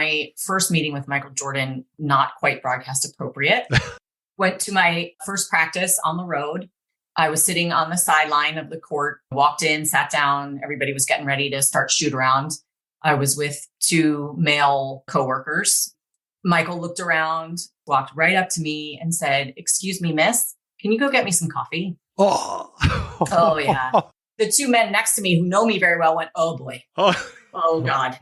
my first meeting with Michael Jordan, not quite broadcast appropriate. Went to my first practice on the road. I was sitting on the sideline of the court, walked in, sat down. Everybody was getting ready to start shoot around. I was with two male coworkers. Michael looked around, walked right up to me and said, "Excuse me, miss, can you go get me some coffee?" Oh, oh yeah. The two men next to me who know me very well went, "Oh boy. Oh God."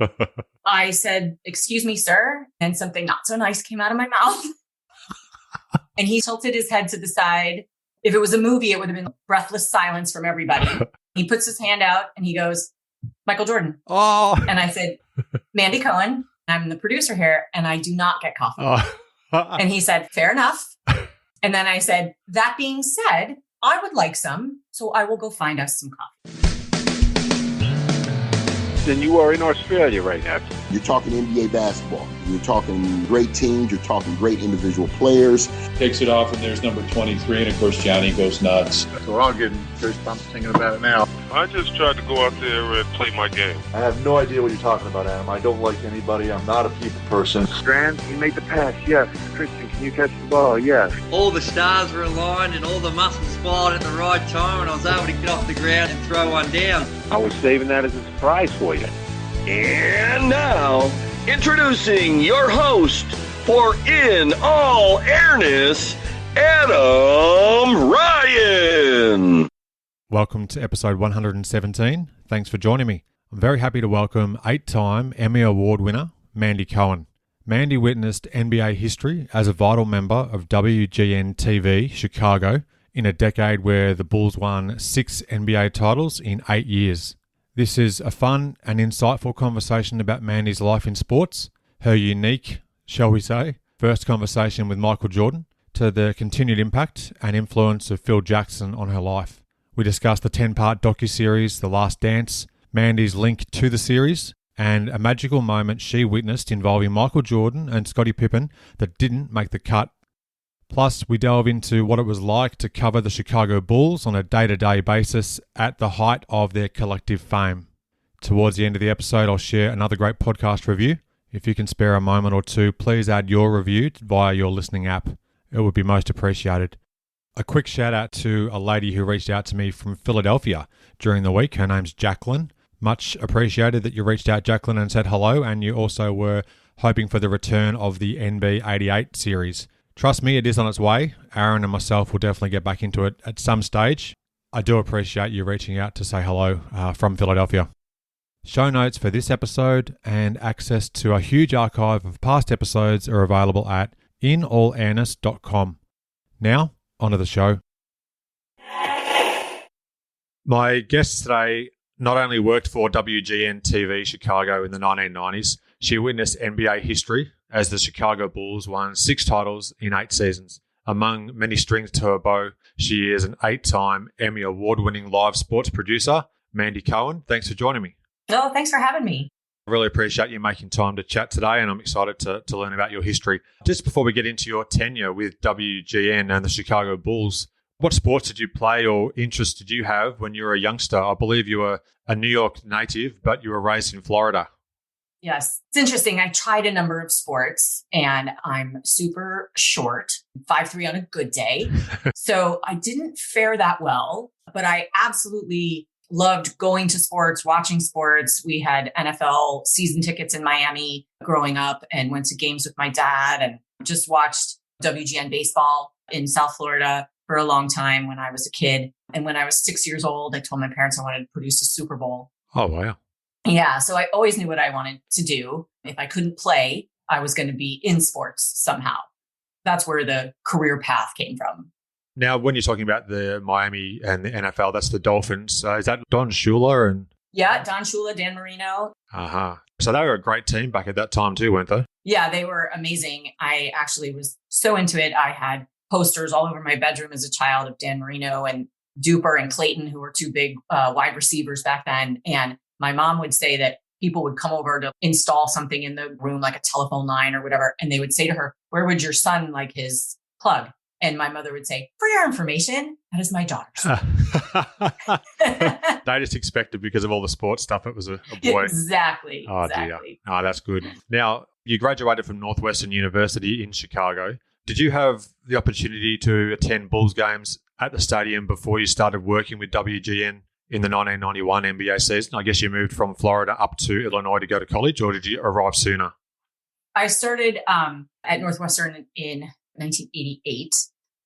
I said, "Excuse me, sir." And something not so nice came out of my mouth. And he tilted his head to the side. If it was a movie, it would have been breathless silence from everybody. He puts his hand out and he goes, "Michael Jordan." Oh. And I said, "Mandy Cohen. I'm the producer here and I do not get coffee." And he said, "Fair enough." And then I said, "That being said, I would like some, so I will go find us some coffee." Then you are in Australia right now. You're talking NBA basketball. You're talking great teams. You're talking great individual players. Takes it off, and there's number 23, and of course Johnny goes nuts. So we're all getting goosebumps thinking about it now. I just tried to go out there and play my game. I have no idea what you're talking about, Adam. I don't like anybody. I'm not a people person. Strand, you make the pass, yes. Christian, can you catch the ball? Yes. All the stars were aligned and all the muscles fired at the right time, and I was able to get off the ground and throw one down. I was saving that as a surprise for you. And now, introducing your host for In All Airness, Adam Ryan. Welcome to episode 117. Thanks for joining me. I'm very happy to welcome 8-time Emmy Award winner, Mandy Cohen. Mandy witnessed NBA history as a vital member of WGN-TV Chicago in a decade where the Bulls won 6 NBA titles in 8 years. This is a fun and insightful conversation about Mandy's life in sports, her unique, shall we say, first conversation with Michael Jordan, to the continued impact and influence of Phil Jackson on her life. We discussed the 10-part docuseries The Last Dance, Mandy's link to the series, and a magical moment she witnessed involving Michael Jordan and Scottie Pippen that didn't make the cut. Plus, we delve into what it was like to cover the Chicago Bulls on a day-to-day basis at the height of their collective fame. Towards the end of the episode, I'll share another great podcast review. If you can spare a moment or two, please add your review via your listening app. It would be most appreciated. A quick shout out to a lady who reached out to me from Philadelphia during the week. Her name's Jacqueline. Much appreciated that you reached out, Jacqueline, and said hello, and you also were hoping for the return of the NB88 series. Trust me, it is on its way. Aaron and myself will definitely get back into it at some stage. I do appreciate you reaching out to say hello from Philadelphia. Show notes for this episode and access to a huge archive of past episodes are available at inallairness.com. Now, onto the show. My guest today not only worked for WGN-TV Chicago in the 1990s, she witnessed NBA history as the Chicago Bulls won 6 titles in 8 seasons. Among many strings to her bow, she is an 8-time Emmy Award-winning live sports producer, Mandy Cohen. Thanks for joining me. Oh, thanks for having me. I really appreciate you making time to chat today, and I'm excited to learn about your history. Just before we get into your tenure with WGN and the Chicago Bulls, what sports did you play or interests did you have when you were a youngster? I believe you were a New York native, but you were raised in Florida. Yes. It's interesting. I tried a number of sports and I'm super short, 5'3" on a good day. So I didn't fare that well, but I absolutely loved going to sports, watching sports. We had NFL season tickets in Miami growing up and went to games with my dad and just watched WGN baseball in South Florida for a long time when I was a kid. And when I was 6 years old, I told my parents I wanted to produce a Super Bowl. Oh, wow. Yeah. So I always knew what I wanted to do. If I couldn't play, I was going to be in sports somehow. That's where the career path came from. Now, when you're talking about the Miami and the NFL, that's the Dolphins. Is that Don Shula? And yeah, Don Shula, Dan Marino. Uh-huh. So they were a great team back at that time too, weren't they? Yeah, they were amazing. I actually was so into it. I had posters all over my bedroom as a child of Dan Marino and Duper and Clayton, who were 2 big wide receivers back then. And my mom would say that people would come over to install something in the room, like a telephone line or whatever. And they would say to her, "Where would your son like his plug?" And my mother would say, "For your information, that is my daughter's." They just expected because of all the sports stuff, it was a boy. Exactly. Oh, exactly. dear. Oh, that's good. Now, You graduated from Northwestern University in Chicago. Did you have the opportunity to attend Bulls games at the stadium before you started working with WGN in the 1991 NBA season? I guess you moved from Florida up to Illinois to go to college, or did you arrive sooner? I started at Northwestern in 1988.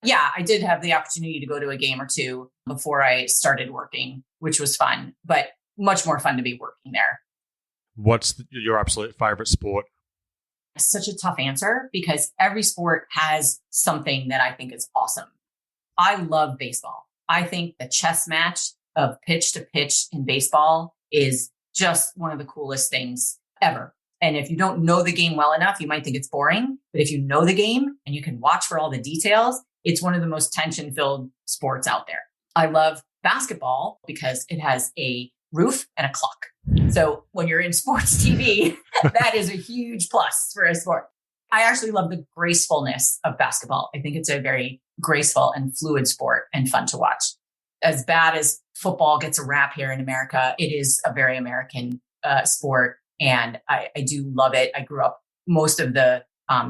Yeah, I did have the opportunity to go to a game or two before I started working, which was fun, but much more fun to be working there. What's your absolute favorite sport? Such a tough answer because every sport has something that I think is awesome. I love baseball. I think the chess match of pitch to pitch in baseball is just one of the coolest things ever. And if you don't know the game well enough, you might think it's boring. But if you know the game and you can watch for all the details, it's one of the most tension-filled sports out there. I love basketball because it has a roof and a clock. So when you're in sports TV, that is a huge plus for a sport. I actually love the gracefulness of basketball. I think it's a very graceful and fluid sport and fun to watch. As bad as football gets a rap here in America, it is a very American sport. And I do love it. I grew up most of the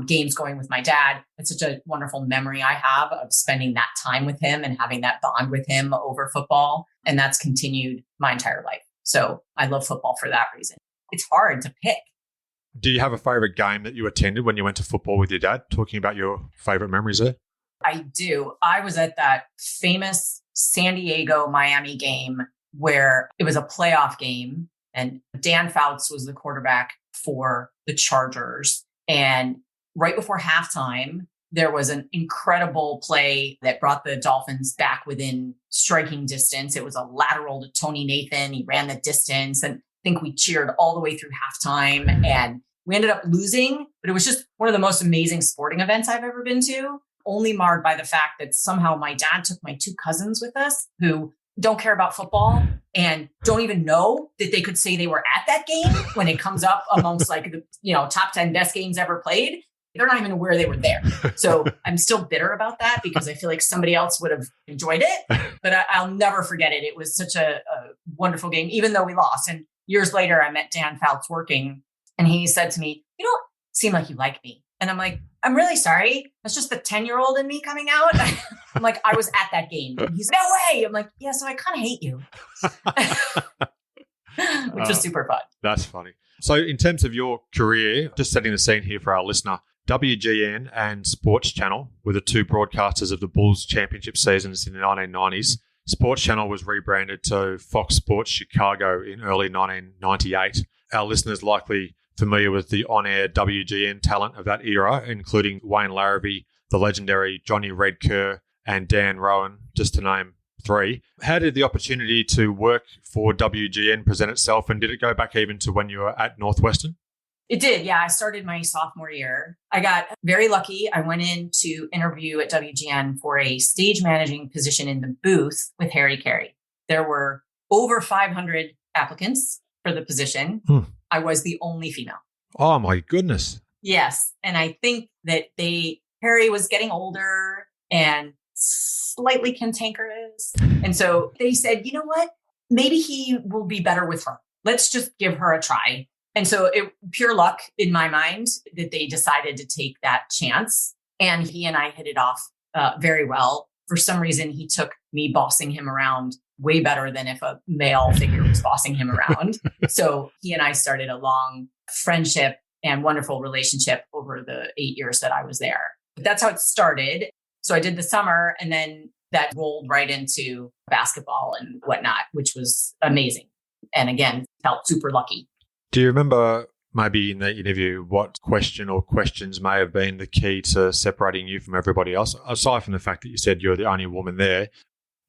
games going with my dad. It's such a wonderful memory I have of spending that time with him and having that bond with him over football. And that's continued my entire life. So I love football for that reason. It's hard to pick. Do you have a favorite game that you attended when you went to football with your dad? Talking about your favorite memories there. I do. I was at that famous San Diego-Miami game where it was a playoff game and Dan Fouts was the quarterback for the Chargers. And right before halftime, there was an incredible play that brought the Dolphins back within striking distance. It was a lateral to Tony Nathan. He ran the distance, and I think we cheered all the way through halftime, and we ended up losing, but it was just one of the most amazing sporting events I've ever been to, only marred by the fact that somehow my dad took my two cousins with us who don't care about football and don't even know that they could say they were at that game when it comes up amongst like the top 10 best games ever played. They're not even aware they were there. So I'm still bitter about that because I feel like somebody else would have enjoyed it, but I'll never forget it. It was such a wonderful game, even though we lost. And years later, I met Dan Fouts working and he said to me, "You don't seem like you like me." And I'm like, "I'm really sorry. That's just the 10-year-old in me coming out." I'm like, "I was at that game." And he's, "No way." I'm like, "Yeah, so I kind of hate you." Which was super fun. That's funny. So in terms of your career, just setting the scene here for our listener, WGN and Sports Channel were the two broadcasters of the Bulls championship seasons in the 1990s. Sports Channel was rebranded to Fox Sports Chicago in early 1998. Our listeners likely familiar with the on-air WGN talent of that era, including Wayne Larrabee, the legendary Johnny Red Kerr, and Dan Rowan, just to name three. How did the opportunity to work for WGN present itself, and did it go back even to when you were at Northwestern? It did. Yeah. I started my sophomore year. I got very lucky. I went in to interview at WGN for a stage managing position in the booth with Harry Carey. There were over 500 applicants for the position. I was the only female. Oh my goodness. Yes. And I think that Harry was getting older and slightly cantankerous. And so they said, "You know what? Maybe he will be better with her. Let's just give her a try." And so pure luck in my mind that they decided to take that chance. And he and I hit it off very well. For some reason, he took me bossing him around way better than if a male figure was bossing him around. So he and I started a long friendship and wonderful relationship over the 8 years that I was there. But that's how it started. So I did the summer, and then that rolled right into basketball and whatnot, which was amazing. And again, felt super lucky. Do you remember maybe in the interview what question or questions may have been the key to separating you from everybody else, aside from the fact that you said you're the only woman there?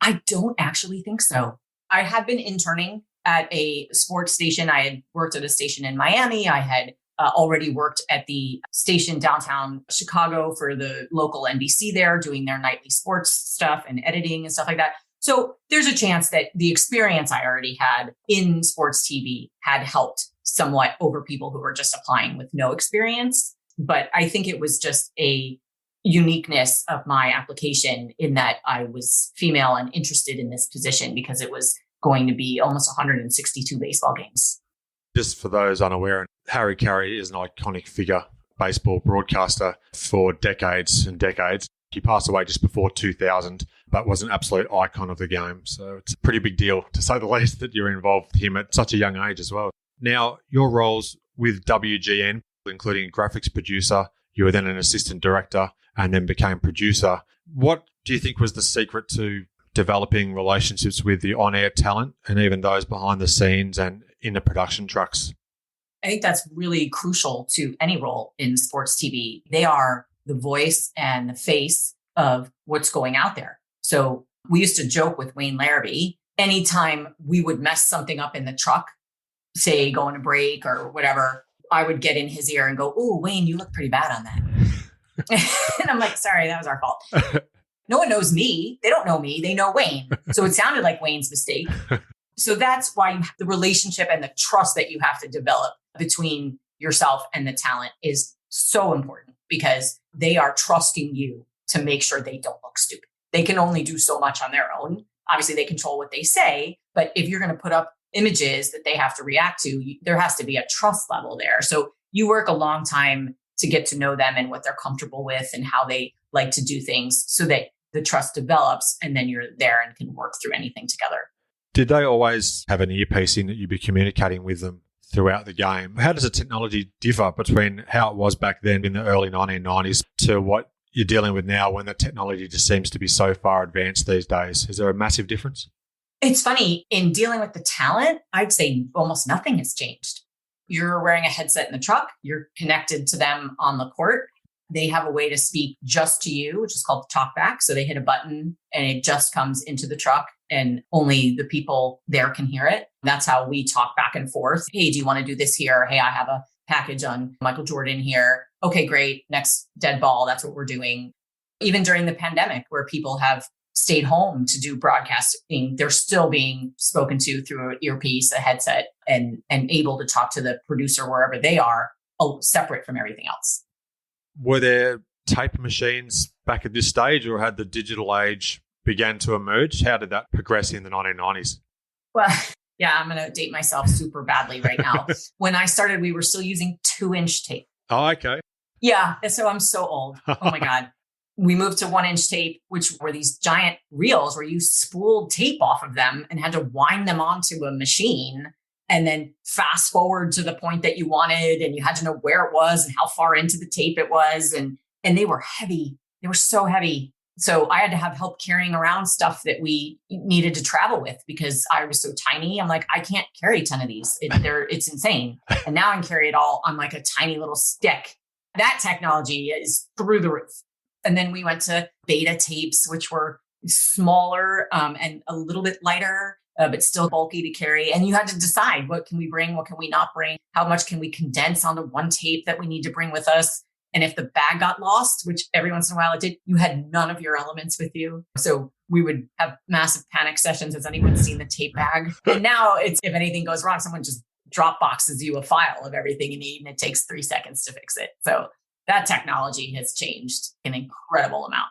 I don't actually think so. I had been interning at a sports station. I had worked at a station in Miami. I had already worked at the station downtown Chicago for the local NBC there, doing their nightly sports stuff and editing and stuff like that. So there's a chance that the experience I already had in sports TV had helped somewhat over people who were just applying with no experience. But I think it was just a uniqueness of my application in that I was female and interested in this position because it was going to be almost 162 baseball games. Just for those unaware, Harry Carey is an iconic figure, baseball broadcaster for decades and decades. He passed away just before 2000, but was an absolute icon of the game. So it's a pretty big deal, to say the least, that you're involved with him at such a young age as well. Now, your roles with WGN, including graphics producer, you were then an assistant director and then became producer. What do you think was the secret to developing relationships with the on-air talent and even those behind the scenes and in the production trucks? I think that's really crucial to any role in sports TV. They are the voice and the face of what's going out there. So we used to joke with Wayne Larrabee, anytime we would mess something up in the truck, say going to break or whatever, I would get in his ear and go, "Oh, Wayne, you look pretty bad on that." And I'm like, "Sorry, that was our fault." No one knows me. They don't know me. They know Wayne. So it sounded like Wayne's mistake. So that's why the relationship and the trust that you have to develop between yourself and the talent is so important, because they are trusting you to make sure they don't look stupid. They can only do so much on their own. Obviously, they control what they say, but if you're going to put up images that they have to react to, there has to be a trust level there. So you work a long time to get to know them and what they're comfortable with and how they like to do things, so that the trust develops and then you're there and can work through anything together. Did they always have an earpiece in that you'd be communicating with them throughout the game? How does the technology differ between how it was back then in the early 1990s to what you're dealing with now, when the technology just seems to be so far advanced these days? Is there a massive difference? It's funny, in dealing with the talent, I'd say almost nothing has changed. You're wearing a headset in the truck, you're connected to them on the court. They have a way to speak just to you, which is called talkback. So they hit a button and it just comes into the truck and only the people there can hear it. That's how we talk back and forth. "Hey, do you want to do this here?" "Hey, I have a package on Michael Jordan here." "Okay, great. Next dead ball." That's what we're doing. Even during the pandemic, where people have stayed home to do broadcasting, they're still being spoken to through an earpiece, a headset, and able to talk to the producer wherever they are, separate from everything else. Were there tape machines back at this stage, or had the digital age began to emerge? How did that progress in the 1990s? Well, yeah, I'm going to date myself super badly right now. When I started, we were still using 2-inch tape. Oh, okay. Yeah. So I'm so old. Oh my God. We moved to 1-inch tape, which were these giant reels where you spooled tape off of them and had to wind them onto a machine and then fast forward to the point that you wanted. And you had to know where it was and how far into the tape it was. And they were heavy. They were so heavy. So I had to have help carrying around stuff that we needed to travel with, because I was so tiny. I'm like, I can't carry 10 of these. It's insane. And now I can carry it all on like a tiny little stick. That technology is through the roof. And then we went to beta tapes, which were smaller and a little bit lighter, but still bulky to carry. And you had to decide, what can we bring? What can we not bring? How much can we condense onto one tape that we need to bring with us? And if the bag got lost, which every once in a while it did, you had none of your elements with you. So we would have massive panic sessions. Has anyone seen the tape bag? And now it's, if anything goes wrong, someone just Dropboxes you a file of everything you need, and it takes 3 seconds to fix it. So that technology has changed an incredible amount.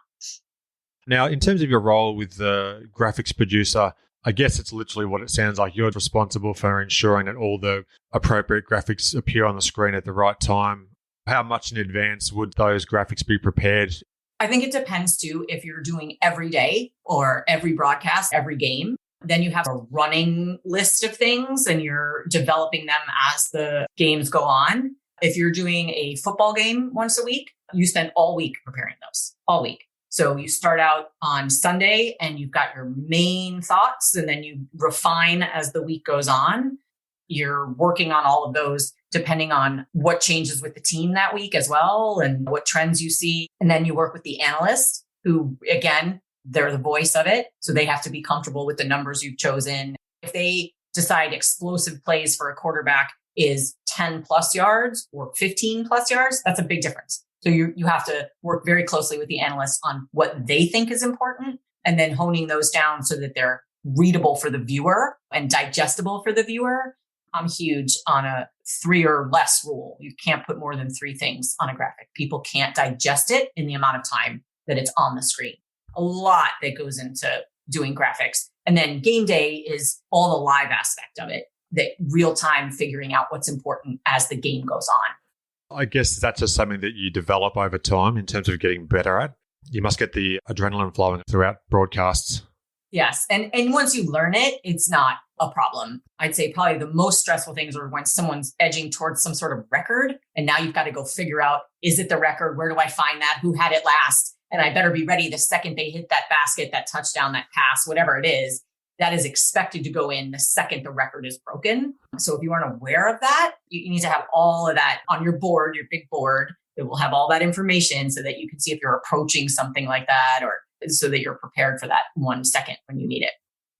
Now, in terms of your role with the graphics producer, I guess it's literally what it sounds like. You're responsible for ensuring that all the appropriate graphics appear on the screen at the right time. How much in advance would those graphics be prepared? I think it depends too, if you're doing every day or every broadcast, every game. Then you have a running list of things and you're developing them as the games go on. If you're doing a football game once a week, you spend all week preparing those, all week. So you start out on Sunday and you've got your main thoughts, and then you refine as the week goes on. You're working on all of those depending on what changes with the team that week as well and what trends you see. And then you work with the analyst who, again, they're the voice of it. So they have to be comfortable with the numbers you've chosen. If they decide explosive plays for a quarterback is 10 plus yards or 15 plus yards, that's a big difference. So you have to work very closely with the analysts on what they think is important, and then honing those down so that they're readable for the viewer and digestible for the viewer. I'm huge on a 3 or less rule. You can't put more than 3 things on a graphic. People can't digest it in the amount of time that it's on the screen. A lot that goes into doing graphics. And then game day is all the live aspect of it. the real time figuring out what's important as the game goes on. I guess that's just something that you develop over time in terms of getting better at. You must get the adrenaline flowing throughout broadcasts. Yes. And once you learn it, it's not a problem. I'd say probably the most stressful things are when someone's edging towards some sort of record. And now you've got to go figure out, is it the record? Where do I find that? Who had it last? And I better be ready the second they hit that basket, that touchdown, that pass, whatever it is, that is expected to go in the second the record is broken. So if you aren't aware of that, you need to have all of that on your board, your big board. It will have all that information so that you can see if you're approaching something like that, or so that you're prepared for that 1 second when you need it.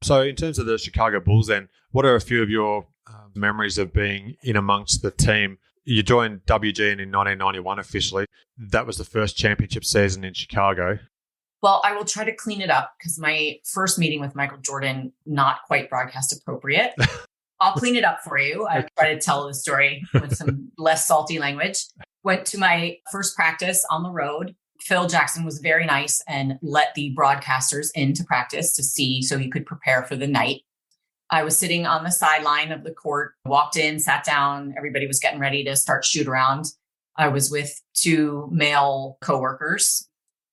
So in terms of the Chicago Bulls then, what are a few of your memories of being in amongst the team? You joined WGN in 1991 officially. That was the first championship season in Chicago. Well, I will try to clean it up because my first meeting with Michael Jordan, not quite broadcast appropriate. I'll clean it up for you. I try to tell the story with some less salty language. Went to my first practice on the road. Phil Jackson was very nice and let the broadcasters into practice to see so he could prepare for the night. I was sitting on the sideline of the court, walked in, sat down. Everybody was getting ready to start shoot around. I was with 2 male coworkers.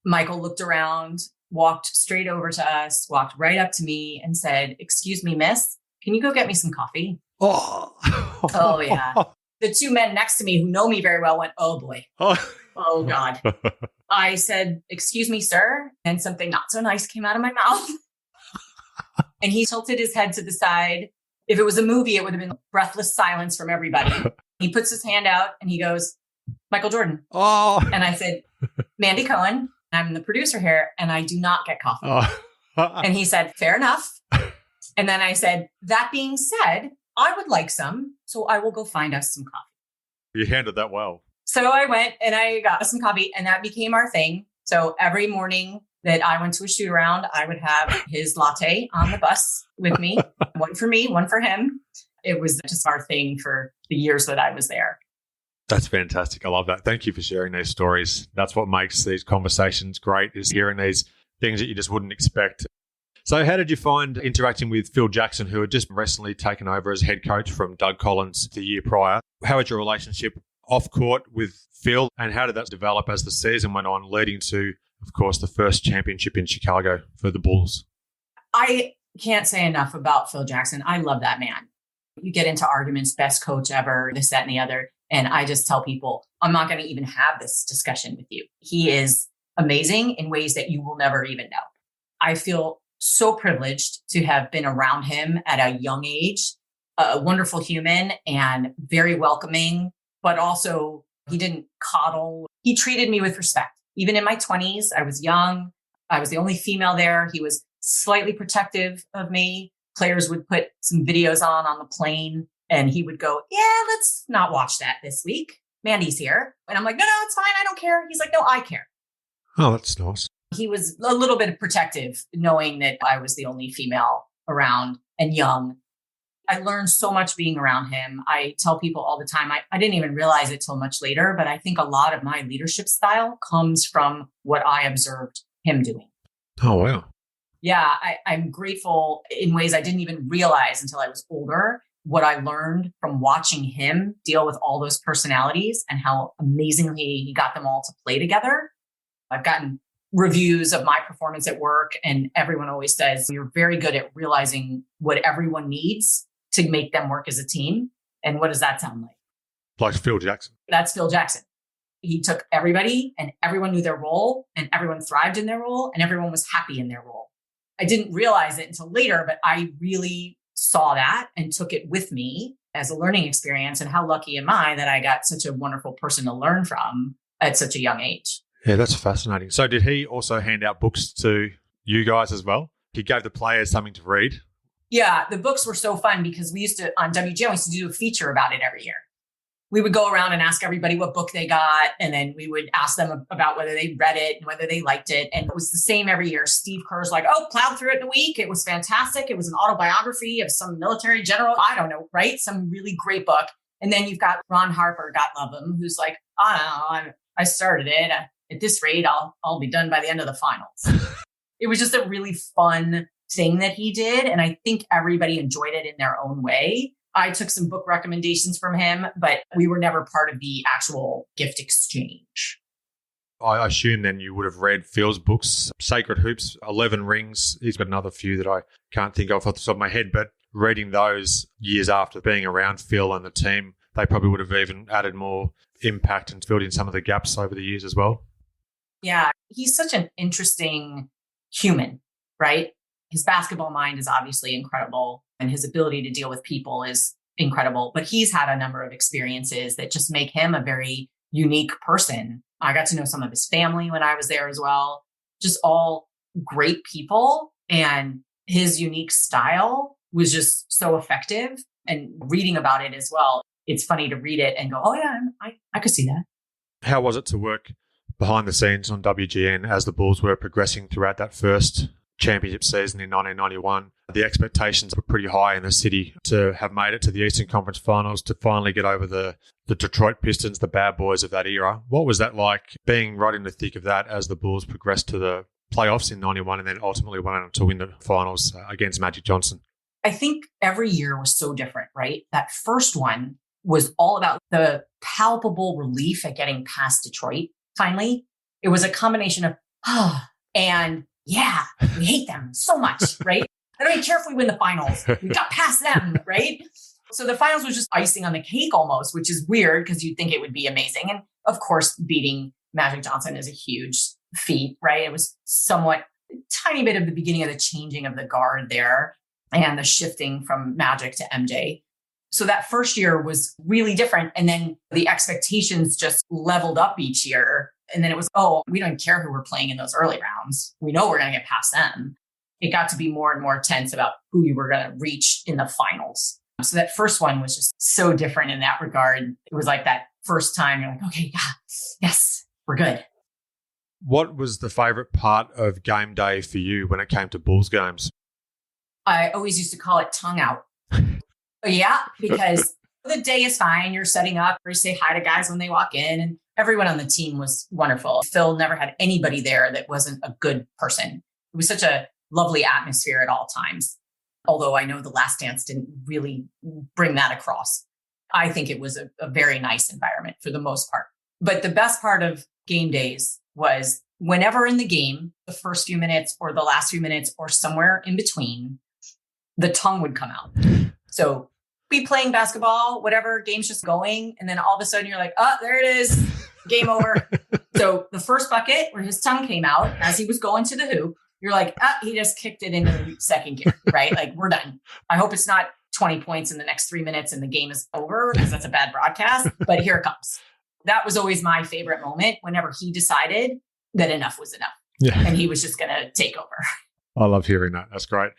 Michael looked around, walked straight over to us, walked right up to me and said, "Excuse me, miss, can you go get me some coffee?" Oh yeah. The 2 men next to me who know me very well went, "Oh boy. Oh God." I said, "Excuse me, sir." And something not so nice came out of my mouth. And he tilted his head to the side. If it was a movie, it would have been breathless silence from everybody. He puts his hand out and he goes, "Michael Jordan." And I said, "Mandy Cohen. I'm the producer here and I do not get coffee." And he said, "Fair enough." And then I said, "That being said, I would like some, so I will go find us some coffee." You handled that well. So I went and I got us some coffee and that became our thing. So every morning that I went to a shoot around, I would have his latte on the bus with me, one for me, one for him. It was just our thing for the years that I was there. That's fantastic. I love that. Thank you for sharing these stories. That's what makes these conversations great, is hearing these things that you just wouldn't expect. So how did you find interacting with Phil Jackson, who had just recently taken over as head coach from Doug Collins the year prior? How was your relationship off court with Phil, and how did that develop as the season went on, leading to, of course, the first championship in Chicago for the Bulls? I can't say enough about Phil Jackson. I love that man. You get into arguments, best coach ever, this, that, and the other. And I just tell people, I'm not going to even have this discussion with you. He is amazing in ways that you will never even know. I feel so privileged to have been around him at a young age, a wonderful human and very welcoming, but also he didn't coddle. He treated me with respect. Even in my 20s, I was young. I was the only female there. He was slightly protective of me. Players would put some videos on the plane and he would go, "Yeah, let's not watch that this week. Mandy's here." And I'm like, no, it's fine. I don't care. He's like, "No, I care." Oh, that's nice. He was a little bit protective, knowing that I was the only female around and young. I learned so much being around him. I tell people all the time, I didn't even realize it till much later, but I think a lot of my leadership style comes from what I observed him doing. Oh, wow. Yeah, I'm grateful in ways I didn't even realize until I was older, what I learned from watching him deal with all those personalities and how amazingly he got them all to play together. I've gotten reviews of my performance at work, and everyone always says, "You're very good at realizing what everyone needs to make them work as a team." And what does that sound like? Like Phil Jackson. That's Phil Jackson. He took everybody and everyone knew their role and everyone thrived in their role and everyone was happy in their role. I didn't realize it until later, but I really saw that and took it with me as a learning experience. And how lucky am I that I got such a wonderful person to learn from at such a young age. Yeah, that's fascinating. So did he also hand out books to you guys as well? He gave the players something to read? Yeah, the books were so fun because on WGN, we used to do a feature about it every year. We would go around and ask everybody what book they got. And then we would ask them about whether they read it and whether they liked it. And it was the same every year. Steve Kerr's like, "Oh, plowed through it in a week. It was fantastic. It was an autobiography of some military general." I don't know, right? Some really great book. And then you've got Ron Harper, God love him, who's like, "I don't know, I started it. At this rate, I'll be done by the end of the finals." It was just a really fun thing that he did. And I think everybody enjoyed it in their own way. I took some book recommendations from him, but we were never part of the actual gift exchange. I assume then you would have read Phil's books, Sacred Hoops, 11 Rings. He's got another few that I can't think of off the top of my head, but reading those years after being around Phil and the team, they probably would have even added more impact and filled in some of the gaps over the years as well. Yeah, he's such an interesting human, right? His basketball mind is obviously incredible and his ability to deal with people is incredible, but he's had a number of experiences that just make him a very unique person. I got to know some of his family when I was there as well. Just all great people, and his unique style was just so effective. And reading about it as well, it's funny to read it and go, oh yeah, I could see that. How was it to work behind the scenes on WGN as the Bulls were progressing throughout that first championship season in 1991? The expectations were pretty high in the city to have made it to the Eastern Conference Finals, to finally get over the Detroit Pistons, the bad boys of that era. What was that like, being right in the thick of that as the Bulls progressed to the playoffs in 91 and then ultimately went on to win the finals against Magic Johnson? I think every year was so different, right? That first one was all about the palpable relief at getting past Detroit. Finally, it was a combination of, and yeah, we hate them so much, right? I don't even care if we win the finals. We got past them, right? So the finals was just icing on the cake almost, which is weird because you'd think it would be amazing. And of course, beating Magic Johnson is a huge feat, right? It was somewhat a tiny bit of the beginning of the changing of the guard there and the shifting from Magic to MJ. So that first year was really different. And then the expectations just leveled up each year. And then it was, we don't care who we're playing in those early rounds. We know we're going to get past them. It got to be more and more tense about who you were going to reach in the finals. So that first one was just so different in that regard. It was like that first time you're like, okay, yes, we're good. What was the favorite part of game day for you when it came to Bulls games? I always used to call it tongue out. Yeah, because the day is fine. You're setting up, or you say hi to guys when they walk in, and everyone on the team was wonderful. Phil never had anybody there that wasn't a good person. It was such a lovely atmosphere at all times. Although I know The Last Dance didn't really bring that across. I think it was a very nice environment for the most part. But the best part of game days was whenever in the game, the first few minutes or the last few minutes or somewhere in between, the tongue would come out. So be playing basketball, whatever, game's just going. And then all of a sudden you're like, there it is, game over. So the first bucket where his tongue came out as he was going to the hoop, you're like, he just kicked it into second gear, right? Like, we're done. I hope it's not 20 points in the next 3 minutes and the game is over, because that's a bad broadcast, but here it comes. That was always my favorite moment, whenever he decided that enough was enough. Yeah. And he was just going to take over. I love hearing that. That's great.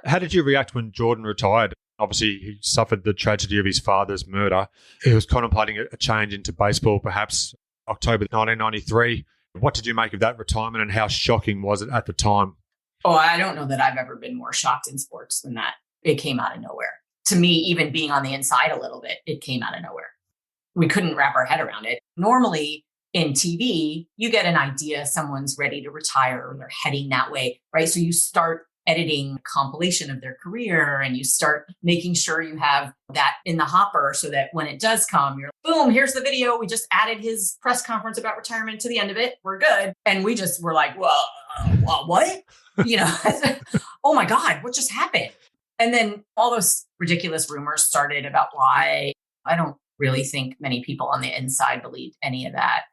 How did you react when Jordan retired? Obviously, he suffered the tragedy of his father's murder. He was contemplating a change into baseball, perhaps October 1993. What did you make of that retirement, and how shocking was it at the time? Oh, I don't know that I've ever been more shocked in sports than that. It came out of nowhere. To me, even being on the inside a little bit, it came out of nowhere. We couldn't wrap our head around it. Normally in TV, you get an idea someone's ready to retire or they're heading that way, right? So you start editing compilation of their career and you start making sure you have that in the hopper so that when it does come, you're boom, here's the video. We just added his press conference about retirement to the end of it. We're good. And we just were like, well, what? Oh my God, what just happened? And then all those ridiculous rumors started about why. I don't really think many people on the inside believed any of that.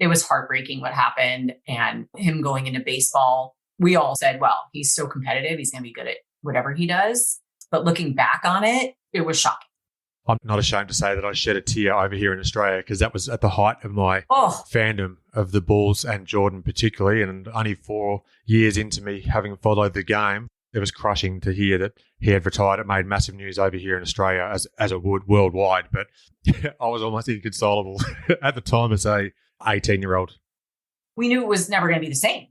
It was heartbreaking what happened, and him going into baseball. We all said, well, he's so competitive. He's going to be good at whatever he does. But looking back on it, it was shocking. I'm not ashamed to say that I shed a tear over here in Australia, because that was at the height of my fandom of the Bulls and Jordan particularly. And only 4 years into me having followed the game, it was crushing to hear that he had retired. It made massive news over here in Australia, as it would worldwide. But I was almost inconsolable at the time as a 18-year-old. We knew it was never going to be the same.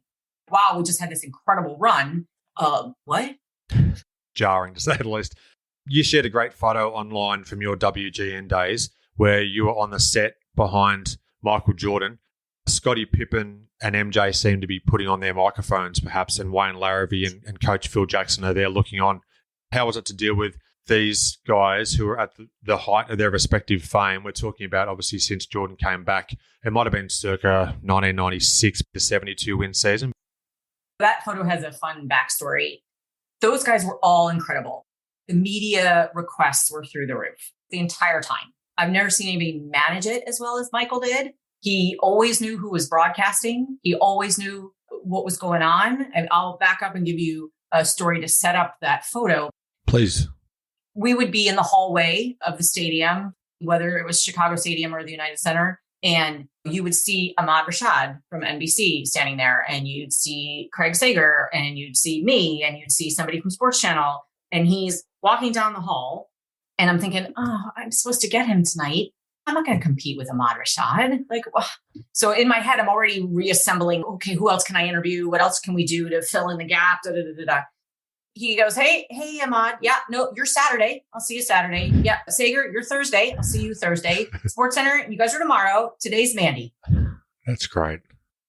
Wow, we just had this incredible run. What? Jarring, to say the least. You shared a great photo online from your WGN days where you were on the set behind Michael Jordan. Scottie Pippen and MJ seem to be putting on their microphones, perhaps, and Wayne Larrivee and Coach Phil Jackson are there looking on. How was it to deal with these guys who are at the height of their respective fame, we're talking about obviously since Jordan came back, it might have been circa 1996 to 72 win season. That photo has a fun backstory. Those guys were all incredible. The media requests were through the roof the entire time. I've never seen anybody manage it as well as Michael did. He always knew who was broadcasting. He always knew what was going on. And I'll back up and give you a story to set up that photo. Please. We would be in the hallway of the stadium, whether it was Chicago Stadium or the United Center, and you would see Ahmad Rashad from NBC standing there, and you'd see Craig Sager, and you'd see me, and you'd see somebody from Sports Channel, and he's walking down the hall, and I'm thinking, oh, I'm supposed to get him tonight. I'm not going to compete with Ahmad Rashad. So in my head, I'm already reassembling, okay, who else can I interview? What else can we do to fill in the gap? Da, da, da, da, da. He goes, hey, Ahmad. Yeah, no, you're Saturday. I'll see you Saturday. Yeah, Sager, you're Thursday. I'll see you Thursday. Sports Center, you guys are tomorrow. Today's Mandy. That's great.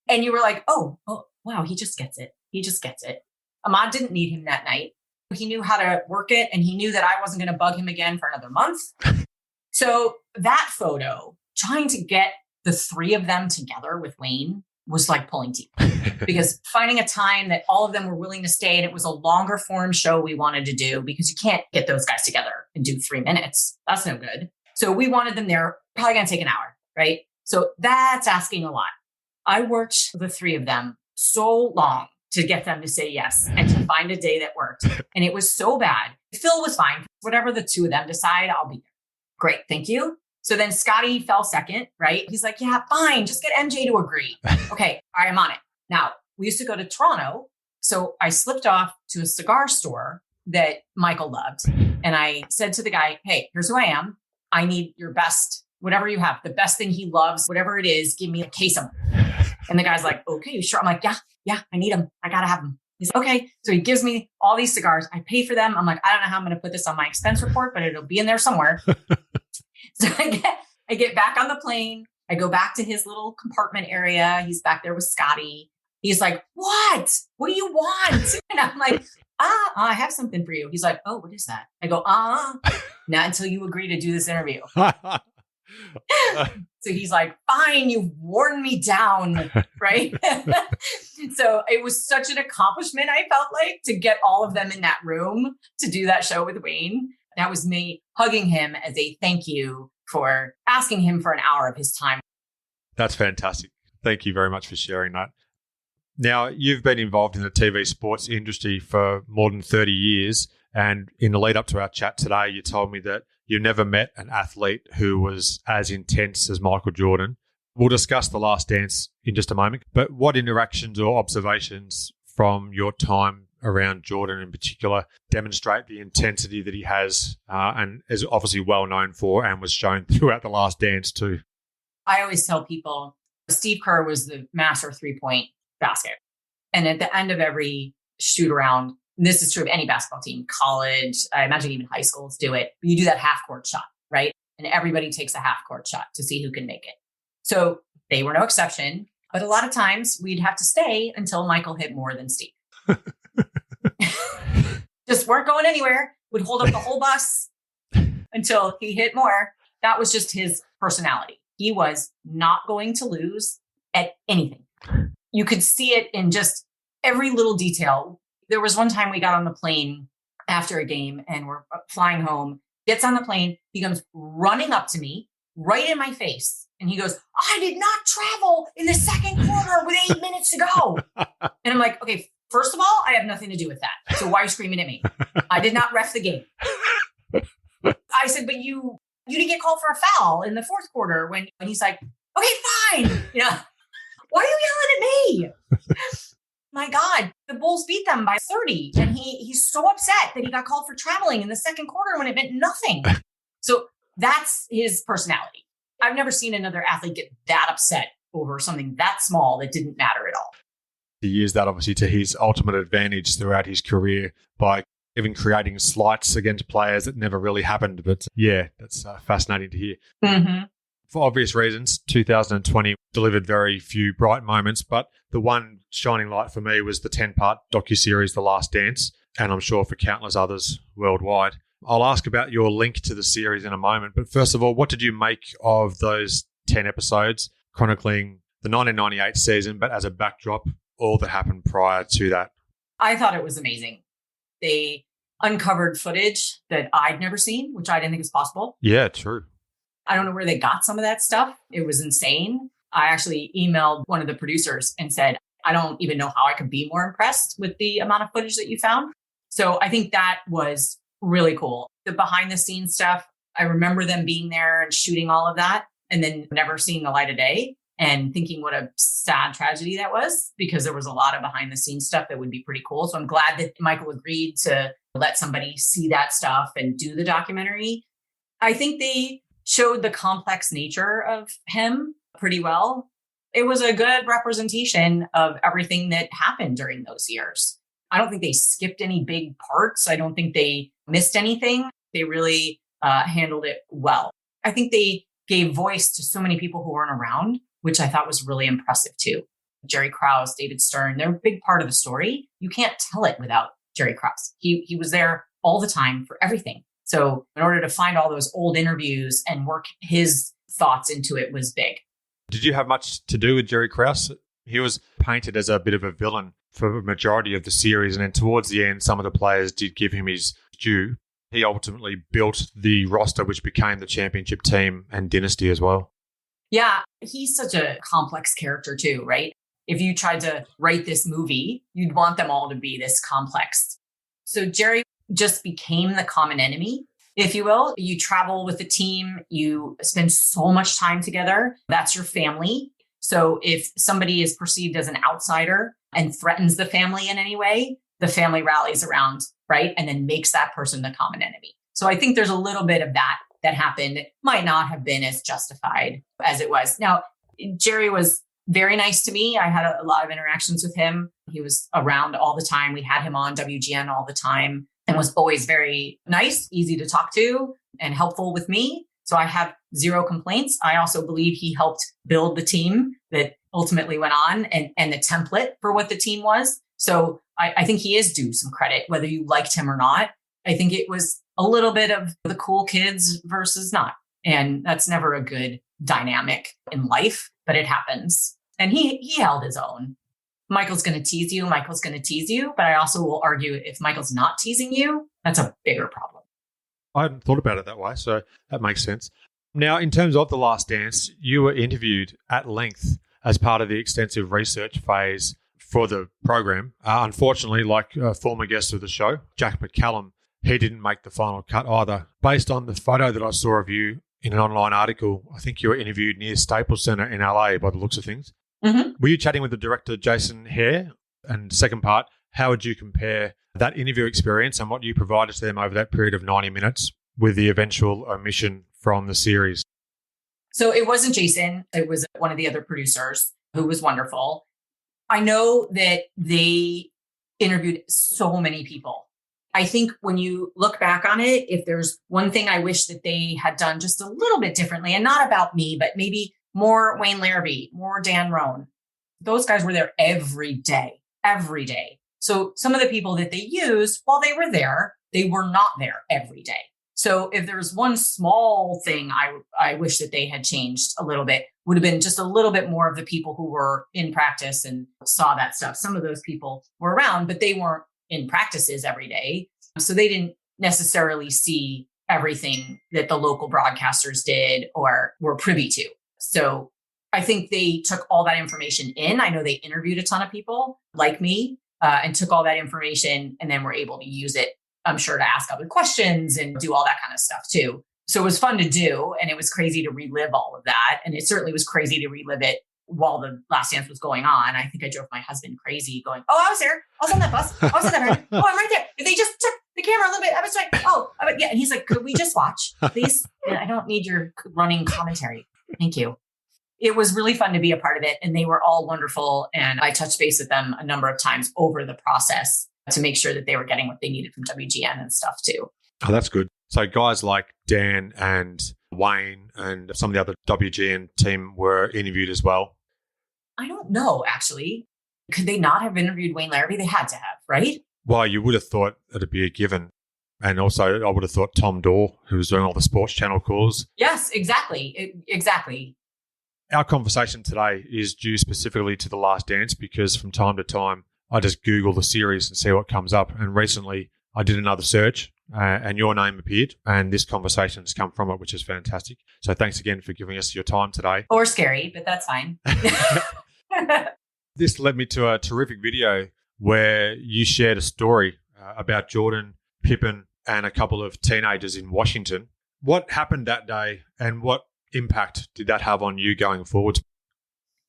And you were like, oh, wow, he just gets it. He just gets it. Ahmad didn't need him that night. He knew how to work it, and he knew that I wasn't going to bug him again for another month. So that photo, trying to get the three of them together with Wayne was like pulling teeth, because finding a time that all of them were willing to stay, and it was a longer form show we wanted to do, because you can't get those guys together and do 3 minutes. That's no good. So we wanted them there, probably going to take an hour, right? So that's asking a lot. I worked the three of them so long to get them to say yes and to find a day that worked. And it was so bad. Phil was fine. Whatever the two of them decide, I'll be there. Great. Thank you. So then Scotty fell second, right? He's like, yeah, fine. Just get MJ to agree. Okay. All right. I'm on it. Now, we used to go to Toronto. So I slipped off to a cigar store that Michael loved. And I said to the guy, hey, here's who I am. I need your best, whatever you have, the best thing he loves, whatever it is, give me a case of them. And the guy's like, okay, sure. I'm like, yeah, I need them. I got to have them. He's like, okay. So he gives me all these cigars. I pay for them. I'm like, I don't know how I'm going to put this on my expense report, but it'll be in there somewhere. So I get back on the plane. I go back to his little compartment area. He's back there with Scotty. He's like, what do you want? And I'm like, I have something for you. He's like, oh, what is that? I go, not until you agree to do this interview. So he's like, fine, you've worn me down, right? So it was such an accomplishment, I felt like, to get all of them in that room to do that show with Wayne. That was me hugging him as a thank you for asking him for an hour of his time. That's fantastic. Thank you very much for sharing that. Now, you've been involved in the TV sports industry for more than 30 years. And in the lead up to our chat today, you told me that you never met an athlete who was as intense as Michael Jordan. We'll discuss The Last Dance in just a moment. But what interactions or observations from your time around Jordan in particular demonstrate the intensity that he has and is obviously well known for and was shown throughout The Last Dance too? I always tell people Steve Kerr was the master 3-point basket. And at the end of every shoot around, and this is true of any basketball team, college, I imagine even high schools do it, you do that half court shot, right? And everybody takes a half court shot to see who can make it. So they were no exception. But a lot of times we'd have to stay until Michael hit more than Steve. Just weren't going anywhere, would hold up the whole bus until he hit more. That was just his personality. He was not going to lose at anything. You could see it in just every little detail. There was one time we got on the plane after a game and we're flying home, gets on the plane. He comes running up to me right in my face. And he goes, I did not travel in the second quarter with 8 minutes to go. And I'm like, okay, first of all, I have nothing to do with that. So why are you screaming at me? I did not ref the game. I said, but you didn't get called for a foul in the fourth quarter when he's like, okay, fine. You know, why are you yelling at me? My God, the Bulls beat them by 30. And he's so upset that he got called for traveling in the second quarter when it meant nothing. So that's his personality. I've never seen another athlete get that upset over something that small that didn't matter at all. He used that obviously to his ultimate advantage throughout his career by even creating slights against players that never really happened. But yeah, that's fascinating to hear. Mm-hmm. For obvious reasons, 2020 delivered very few bright moments, but the one shining light for me was the 10-part docuseries The Last Dance, and I'm sure for countless others worldwide. I'll ask about your link to the series in a moment. But first of all, what did you make of those 10 episodes chronicling the 1998 season, but as a backdrop, all that happened prior to that? I thought it was amazing. They uncovered footage that I'd never seen, which I didn't think was possible. Yeah, true. I don't know where they got some of that stuff. It was insane. I actually emailed one of the producers and said, I don't even know how I could be more impressed with the amount of footage that you found. So I think that was really cool. The behind the scenes stuff, I remember them being there and shooting all of that and then never seeing the light of day and thinking what a sad tragedy that was, because there was a lot of behind the scenes stuff that would be pretty cool. So I'm glad that Michael agreed to let somebody see that stuff and do the documentary. I think they showed the complex nature of him pretty well. It was a good representation of everything that happened during those years. I don't think they skipped any big parts. I don't think they missed anything. They really handled it well. I think they gave voice to so many people who weren't around, which I thought was really impressive too. Jerry Krause, David Stern, they're a big part of the story. You can't tell it without Jerry Krause. He was there all the time for everything. So in order to find all those old interviews and work his thoughts into it was big. Did you have much to do with Jerry Krause? He was painted as a bit of a villain for a majority of the series. And then towards the end, some of the players did give him his due. He ultimately built the roster, which became the championship team and dynasty as well. Yeah, he's such a complex character too, right? If you tried to write this movie, you'd want them all to be this complex. So Jerry just became the common enemy, if you will. You travel with the team, you spend so much time together. That's your family. So if somebody is perceived as an outsider and threatens the family in any way, the family rallies around, right? And then makes that person the common enemy. So I think there's a little bit of that happened. It might not have been as justified as it was. Now, Jerry was very nice to me. I had a lot of interactions with him. He was around all the time. We had him on WGN all the time and was always very nice, easy to talk to, and helpful with me. So I have zero complaints. I also believe he helped build the team that ultimately went on and the template for what the team was. So I think he is due some credit, whether you liked him or not. I think it was a little bit of the cool kids versus not. And that's never a good dynamic in life, but it happens. And he held his own. Michael's going to tease you. Michael's going to tease you. But I also will argue if Michael's not teasing you, that's a bigger problem. I hadn't thought about it that way, so that makes sense. Now, in terms of The Last Dance, you were interviewed at length as part of the extensive research phase for the program. Unfortunately, like a former guest of the show, Jack McCallum, he didn't make the final cut either. Based on the photo that I saw of you in an online article, I think you were interviewed near Staples Center in LA by the looks of things. Mm-hmm. Were you chatting with the director, Jason Hare? And second part, how would you compare that interview experience and what you provided to them over that period of 90 minutes with the eventual omission from the series? So it wasn't Jason. It was one of the other producers who was wonderful. I know that they interviewed so many people. I think when you look back on it, if there's one thing I wish that they had done just a little bit differently, and not about me, but maybe more Wayne Larrabee, more Dan Roan. Those guys were there every day. So some of the people that they used while they were there, they were not there every day. So if there's one small thing I wish that they had changed a little bit, would have been just a little bit more of the people who were in practice and saw that stuff. Some of those people were around, but they weren't in practices every day. So they didn't necessarily see everything that the local broadcasters did or were privy to. So I think they took all that information in. I know they interviewed a ton of people like me and took all that information and then were able to use it, I'm sure, to ask other questions and do all that kind of stuff too. So it was fun to do. And it was crazy to relive all of that. And it certainly was crazy to relive it while the Last Dance was going on. I think I drove my husband crazy going, oh, I was there. I was on that bus. I was on that ride. Oh, I'm right there. If they just took the camera a little bit, I was like, oh, yeah. And he's like, could we just watch, please? And I don't need your running commentary. Thank you. It was really fun to be a part of it. And they were all wonderful. And I touched base with them a number of times over the process to make sure that they were getting what they needed from WGN and stuff too. Oh, that's good. So guys like Dan and Wayne and some of the other WGN team were interviewed as well. I don't know, actually. Could they not have interviewed Wayne Larrabee? They had to have, right? Well, you would have thought it'd be a given. And also, I would have thought Tom Dorr, who was doing all the Sports Channel calls. Yes, exactly. Exactly. Our conversation today is due specifically to The Last Dance because from time to time, I just Google the series and see what comes up. And recently, I did another search and your name appeared and this conversation has come from it, which is fantastic. So thanks again for giving us your time today. Or scary, but that's fine. This led me to a terrific video where you shared a story about Jordan, Pippen, and a couple of teenagers in Washington. What happened that day and what impact did that have on you going forward?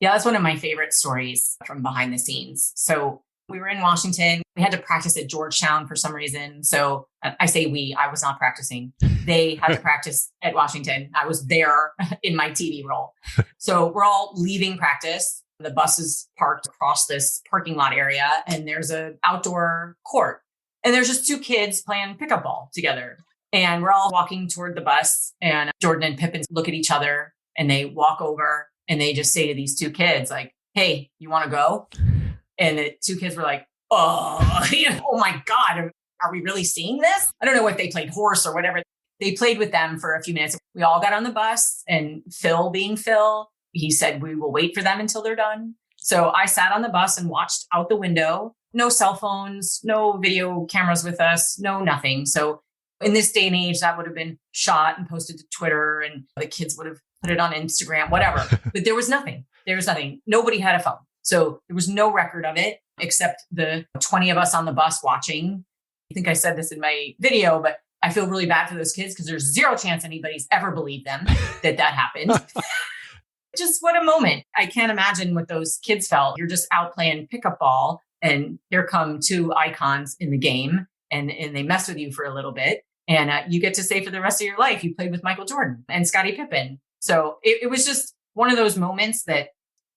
Yeah, that's one of my favorite stories from behind the scenes. So we were in Washington. We had to practice at Georgetown for some reason. So I say we, I was not practicing. They had to practice at Washington. I was there in my TV role. So we're all leaving practice. The bus is parked across this parking lot area and there's an outdoor court. And there's just two kids playing pickup ball together. And we're all walking toward the bus and Jordan and Pippen look at each other and they walk over and they just say to these two kids like, hey, you want to go? And the two kids were like, oh my God, are we really seeing this? I don't know if they played horse or whatever. They played with them for a few minutes. We all got on the bus and Phil being Phil, he said, we will wait for them until they're done. So I sat on the bus and watched out the window. No cell phones, no video cameras with us, no nothing. So in this day and age, that would have been shot and posted to Twitter and the kids would have put it on Instagram, whatever. But there was nothing. There was nothing. Nobody had a phone. So there was no record of it except the 20 of us on the bus watching. I think I said this in my video, but I feel really bad for those kids because there's zero chance anybody's ever believed them that happened. Just what a moment. I can't imagine what those kids felt. You're just out playing pickup ball and here come two icons in the game and they mess with you for a little bit. And you get to say for the rest of your life, you played with Michael Jordan and Scottie Pippen. So it was just one of those moments that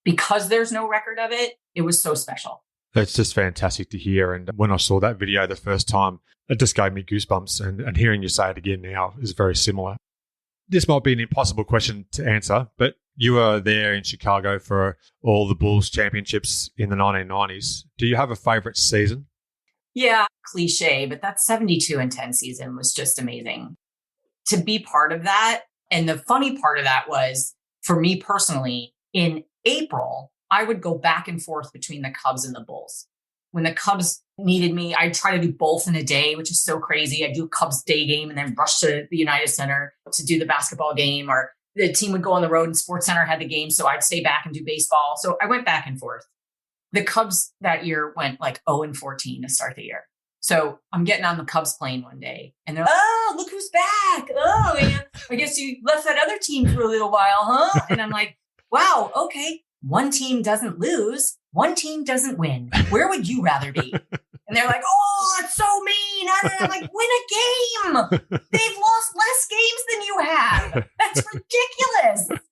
because there's no record of it, it was so special. It's just fantastic to hear. And when I saw that video the first time, it just gave me goosebumps. And hearing you say it again now is very similar. This might be an impossible question to answer, but you were there in Chicago for all the Bulls championships in the 1990s. Do you have a favorite season? Yeah, cliche, but that 72-10 season was just amazing. To be part of that, and the funny part of that was, for me personally, in April, I would go back and forth between the Cubs and the Bulls. When the Cubs needed me, I'd try to do both in a day, which is so crazy. I'd do a Cubs day game and then rush to the United Center to do the basketball game, or the team would go on the road and Sports Center had the game, so I'd stay back and do baseball. So I went back and forth. The Cubs that year went like 0-14 to start the year. So I'm getting on the Cubs plane one day and they're like, oh, look who's back. Oh, man, I guess you left that other team for a little while, huh? And I'm like, wow, okay. One team doesn't lose. One team doesn't win. Where would you rather be? And they're like, oh, it's so mean. And I'm like, win a game. They've lost less games than you have. That's ridiculous.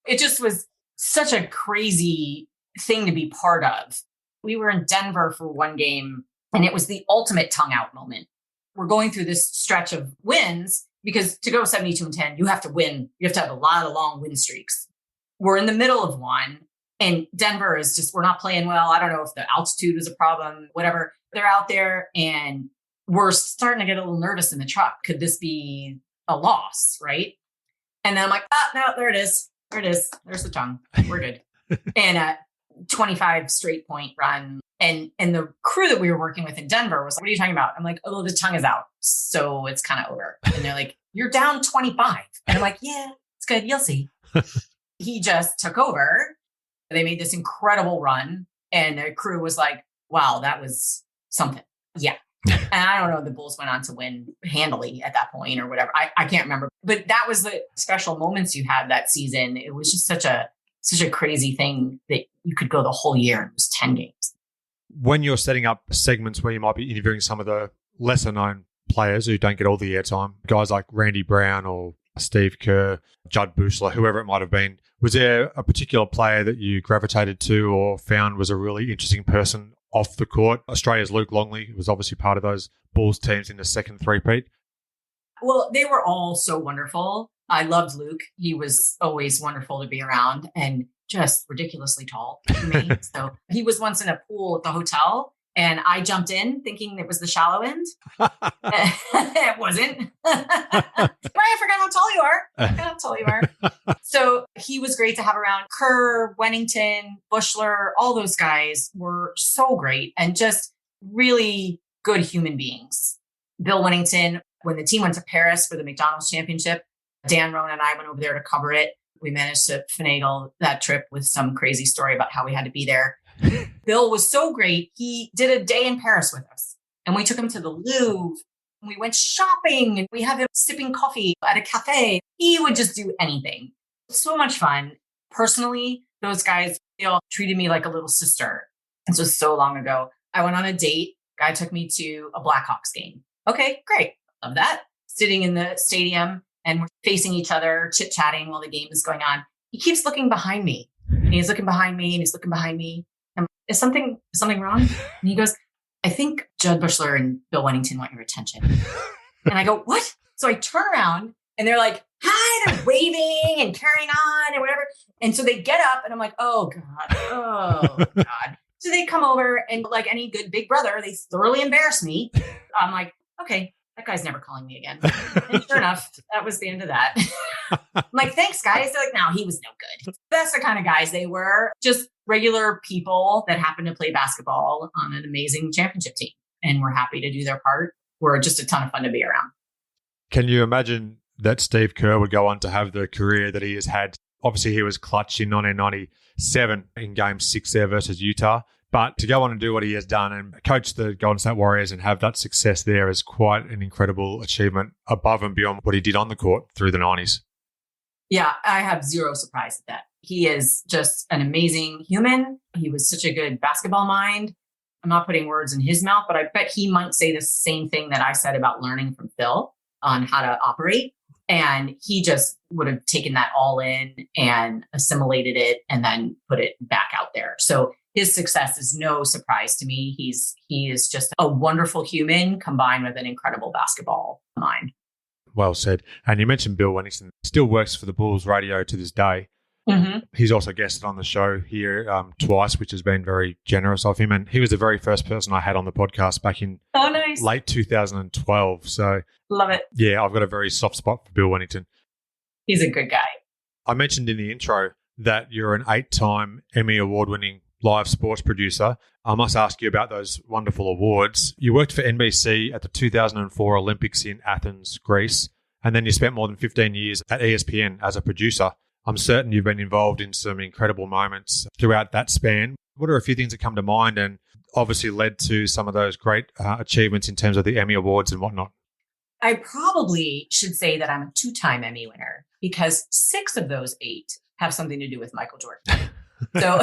It just was such a crazy thing to be part of. We were in Denver for one game and it was the ultimate tongue out moment. We're going through this stretch of wins because to go 72-10, you have to win. You have to have a lot of long win streaks. We're in the middle of one and Denver is just, we're not playing well. I don't know if the altitude was a problem, whatever. They're out there and we're starting to get a little nervous in the truck. Could this be a loss, right? And then I'm like, no, there it is. There it is. There's the tongue. We're good. And 25 straight point run. And the crew that we were working with in Denver was like, what are you talking about? I'm like, oh, the tongue is out. So it's kind of over. And they're like, you're down 25. And I'm like, yeah, it's good. You'll see. He just took over. They made this incredible run. And the crew was like, wow, that was something. Yeah. And I don't know, the Bulls went on to win handily at that point or whatever. I can't remember. But that was the special moments you had that season. It was just such a crazy thing that you could go the whole year. It was 10 games. When you're setting up segments where you might be interviewing some of the lesser known players who don't get all the airtime, guys like Randy Brown or Steve Kerr, Judd Bushler, whoever it might have been, was there a particular player that you gravitated to or found was a really interesting person off the court? Australia's Luke Longley was obviously part of those Bulls teams in the second three-peat. Well, they were all so wonderful. I loved Luke. He was always wonderful to be around and just ridiculously tall for me. So he was once in a pool at the hotel And I jumped in thinking it was the shallow end. It wasn't. I forgot how tall you are. So he was great to have around. Kerr, Wennington, Bushler, all those guys were so great and just really good human beings. Bill Wennington, when the team went to Paris for the McDonald's Championship, Dan Roan and I went over there to cover it. We managed to finagle that trip with some crazy story about how we had to be there. Bill was so great. He did a day in Paris with us and we took him to the Louvre. We went shopping and we had him sipping coffee at a cafe. He would just do anything. So much fun. Personally, those guys, they all treated me like a little sister. This was so long ago. I went on a date. Guy took me to a Blackhawks game. Okay, great. Love that. Sitting in the stadium and we're facing each other, chit-chatting while the game is going on. He keeps looking behind me. And he's looking behind me and he's looking behind me. I'm, is something wrong? And he goes, I think Judd Bushler and Bill Wennington want your attention. And I go, what? So I turn around and they're like, hi, they're waving and carrying on and whatever. And so they get up and I'm like, oh God. So they come over and like any good big brother, they thoroughly embarrass me. I'm like, okay, that guy's never calling me again. And sure enough, that was the end of that. I'm like, thanks, guys. They're like, no, he was no good. That's the kind of guys they were. Just regular people that happened to play basketball on an amazing championship team and were happy to do their part. Were just a ton of fun to be around. Can you imagine that Steve Kerr would go on to have the career that he has had? Obviously, he was clutch in 1997 in Game 6 there versus Utah. But to go on and do what he has done and coach the Golden State Warriors and have that success there is quite an incredible achievement above and beyond what he did on the court through the 90s. Yeah, I have zero surprise at that. He is just an amazing human. He was such a good basketball mind. I'm not putting words in his mouth, but I bet he might say the same thing that I said about learning from Phil on how to operate. And he just would have taken that all in and assimilated it and then put it back out there. So his success is no surprise to me. He is just a wonderful human combined with an incredible basketball mind. Well said. And you mentioned Bill Wennington, still works for the Bulls radio to this day. Mm-hmm. He's also guested on the show here twice, which has been very generous of him. And he was the very first person I had on the podcast back in late 2012. So love it. Yeah, I've got a very soft spot for Bill Wennington. He's a good guy. I mentioned in the intro that you're an 8-time Emmy Award-winning live sports producer. I must ask you about those wonderful awards. You worked for NBC at the 2004 Olympics in Athens, Greece, and then you spent more than 15 years at ESPN as a producer. I'm certain you've been involved in some incredible moments throughout that span. What are a few things that come to mind and obviously led to some of those great achievements in terms of the Emmy Awards and whatnot? I probably should say that I'm a 2-time Emmy winner because 6 of those 8 have something to do with Michael Jordan. So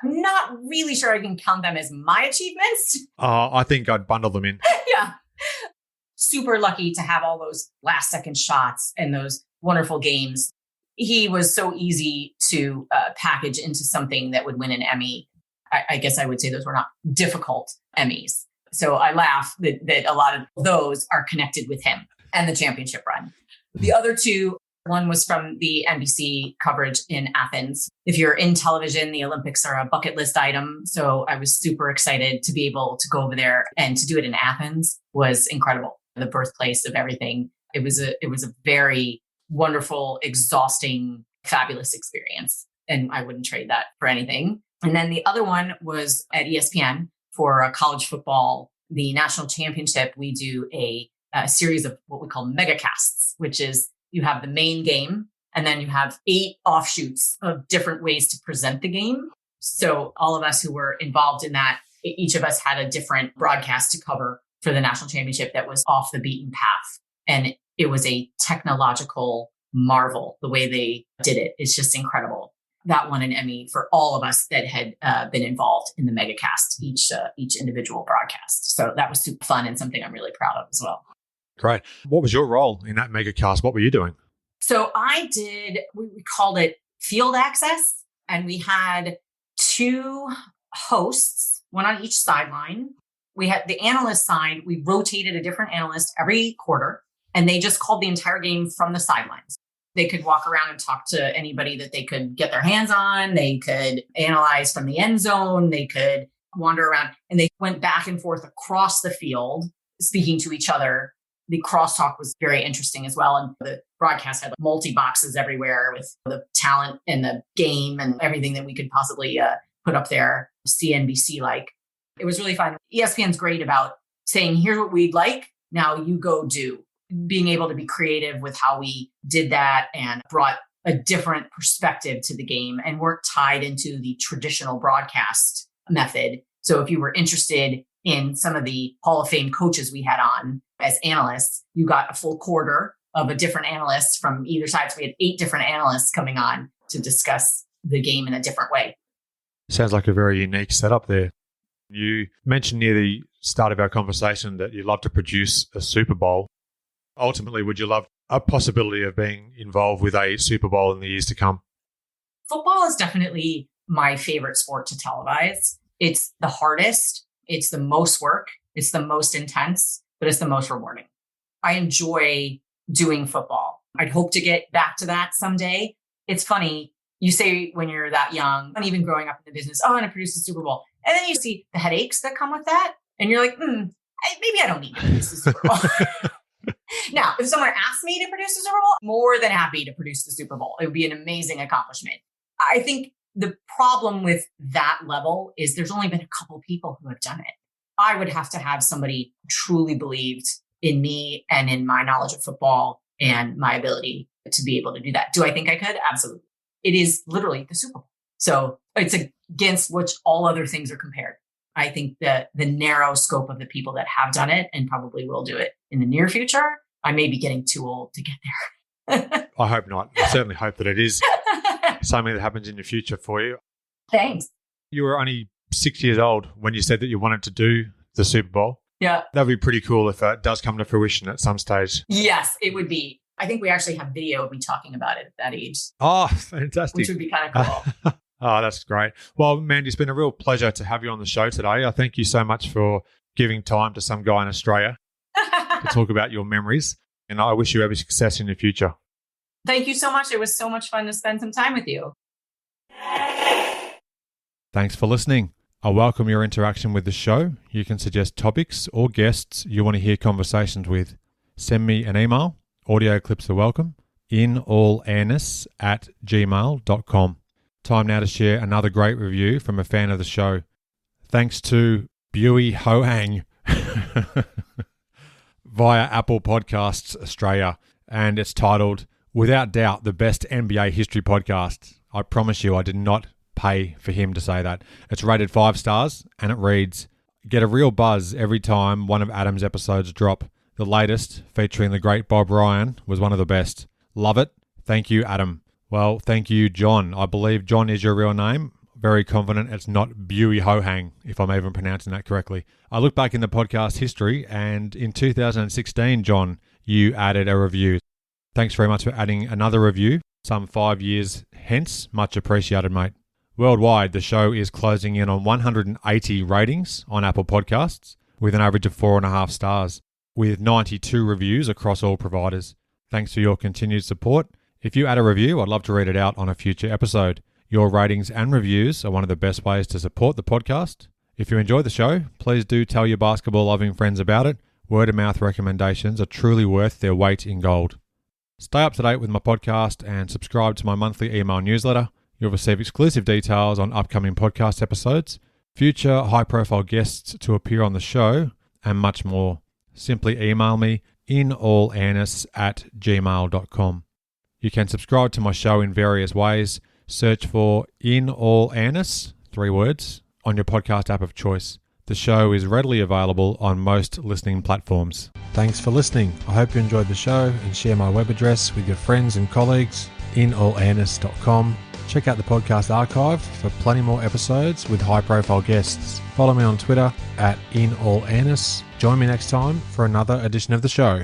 I'm not really sure I can count them as my achievements. I think I'd bundle them in. Yeah. Super lucky to have all those last second shots and those wonderful games. He was so easy to package into something that would win an Emmy. I guess I would say those were not difficult Emmys. So I laugh that a lot of those are connected with him and the championship run. The other 2, one was from the NBC coverage in Athens. If you're in television, the Olympics are a bucket list item. So I was super excited to be able to go over there and to do it in Athens was incredible. The birthplace of everything. It was a very wonderful, exhausting, fabulous experience. And I wouldn't trade that for anything. And then the other one was at ESPN for college football, the national championship. We do a series of what we call megacasts, which is you have the main game and then you have 8 offshoots of different ways to present the game. So all of us who were involved in that, each of us had a different broadcast to cover for the national championship that was off the beaten path. And it was a technological marvel. The way they did it is just incredible. That won an Emmy for all of us that had been involved in the megacast, each individual broadcast. So that was super fun and something I'm really proud of as well. Great. What was your role in that megacast? What were you doing? So I did, we called it field access, and we had 2 hosts, one on each sideline. We had the analyst side. We rotated a different analyst every quarter, and they just called the entire game from the sidelines. They could walk around and talk to anybody that they could get their hands on. They could analyze from the end zone. They could wander around. And they went back and forth across the field, speaking to each other. The crosstalk was very interesting as well. And the broadcast had multi-boxes everywhere with the talent and the game and everything that we could possibly put up there, CNBC-like. It was really fun. ESPN's great about saying, here's what we'd like. Now you go do. Being able to be creative with how we did that and brought a different perspective to the game and weren't tied into the traditional broadcast method. So if you were interested in some of the Hall of Fame coaches we had on as analysts, you got a full quarter of a different analyst from either side. So we had 8 different analysts coming on to discuss the game in a different way. Sounds like a very unique setup there. You mentioned near the start of our conversation that you love to produce a Super Bowl. Ultimately, would you love a possibility of being involved with a Super Bowl in the years to come? Football is definitely my favorite sport to televise. It's the hardest. It's the most work. It's the most intense, but it's the most rewarding. I enjoy doing football. I'd hope to get back to that someday. It's funny. You say when you're that young, and even growing up in the business, oh, I'm going to produce the Super Bowl. And then you see the headaches that come with that. And you're like, maybe I don't need to produce the Super Bowl. Now, if someone asked me to produce the Super Bowl, more than happy to produce the Super Bowl. It would be an amazing accomplishment. I think the problem with that level is there's only been a couple people who have done it. I would have to have somebody who truly believed in me and in my knowledge of football and my ability to be able to do that. Do I think I could? Absolutely. It is literally the Super Bowl. So it's against which all other things are compared. I think that the narrow scope of the people that have done it and probably will do it in the near future, I may be getting too old to get there. I hope not. I certainly hope that it is something that happens in the future for you. Thanks. You were only 6 years old when you said that you wanted to do the Super Bowl. Yeah. That'd be pretty cool if it does come to fruition at some stage. Yes, it would be. I think we actually have video of me talking about it at that age. Oh, fantastic. Which would be kind of cool. Oh, that's great. Well, Mandy, it's been a real pleasure to have you on the show today. I thank you so much for giving time to some guy in Australia to talk about your memories. And I wish you every success in the future. Thank you so much. It was so much fun to spend some time with you. Thanks for listening. I welcome your interaction with the show. You can suggest topics or guests you want to hear conversations with. Send me an email. Audio clips are welcome. inallairness@gmail.com. Time now to share another great review from a fan of the show. Thanks to Buey Hohang via Apple Podcasts Australia. And it's titled, Without Doubt, the Best NBA History Podcast. I promise you I did not pay for him to say that. It's rated 5 stars and it reads, get a real buzz every time one of Adam's episodes drop. The latest, featuring the great Bob Ryan, was one of the best. Love it. Thank you, Adam. Well, thank you, John. I believe John is your real name. Very confident it's not Buey Hohang, if I'm even pronouncing that correctly. I look back in the podcast history, and in 2016, John, you added a review. Thanks very much for adding another review, some 5 years hence. Much appreciated, mate. Worldwide, the show is closing in on 180 ratings on Apple Podcasts, with an average of 4.5 stars, with 92 reviews across all providers. Thanks for your continued support. If you add a review, I'd love to read it out on a future episode. Your ratings and reviews are one of the best ways to support the podcast. If you enjoy the show, please do tell your basketball-loving friends about it. Word-of-mouth recommendations are truly worth their weight in gold. Stay up to date with my podcast and subscribe to my monthly email newsletter. You'll receive exclusive details on upcoming podcast episodes, future high-profile guests to appear on the show, and much more. Simply email me inallairness@gmail.com. You can subscribe to my show in various ways. Search for In All Airness, 3 words, on your podcast app of choice. The show is readily available on most listening platforms. Thanks for listening. I hope you enjoyed the show and share my web address with your friends and colleagues, inallairness.com. Check out the podcast archive for plenty more episodes with high-profile guests. Follow me on Twitter @inallairness. Join me next time for another edition of the show.